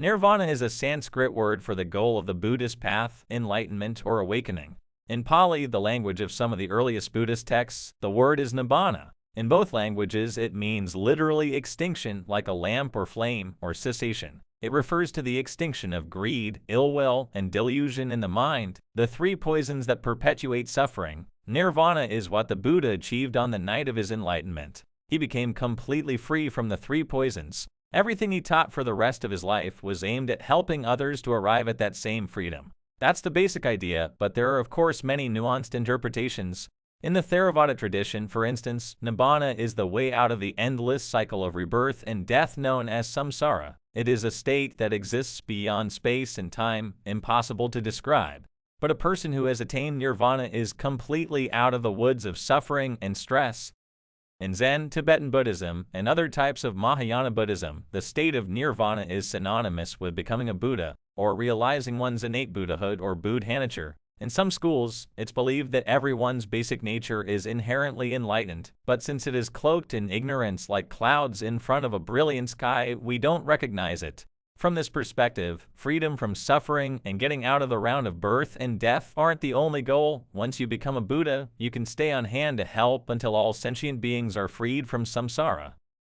Nirvana is a Sanskrit word for the goal of the Buddhist path, enlightenment, or awakening. In Pali, the language of some of the earliest Buddhist texts, the word is nibbana. In both languages, it means literally extinction, like a lamp or flame, or cessation. It refers to the extinction of greed, ill will, and delusion in the mind, the three poisons that perpetuate suffering. Nirvana is what the Buddha achieved on the night of his enlightenment. He became completely free from the three poisons. Everything he taught for the rest of his life was aimed at helping others to arrive at that same freedom. That's the basic idea, but there are of course many nuanced interpretations. In the Theravada tradition, for instance, nibbana is the way out of the endless cycle of rebirth and death known as samsara. It is a state that exists beyond space and time, impossible to describe. But a person who has attained nirvana is completely out of the woods of suffering and stress. In Zen, Tibetan Buddhism, and other types of Mahayana Buddhism, the state of nirvana is synonymous with becoming a Buddha, or realizing one's innate Buddhahood or Buddha-nature. In some schools, it's believed that everyone's basic nature is inherently enlightened, but since it is cloaked in ignorance like clouds in front of a brilliant sky, we don't recognize it. From this perspective, freedom from suffering and getting out of the round of birth and death aren't the only goal. Once you become a Buddha, you can stay on hand to help until all sentient beings are freed from samsara.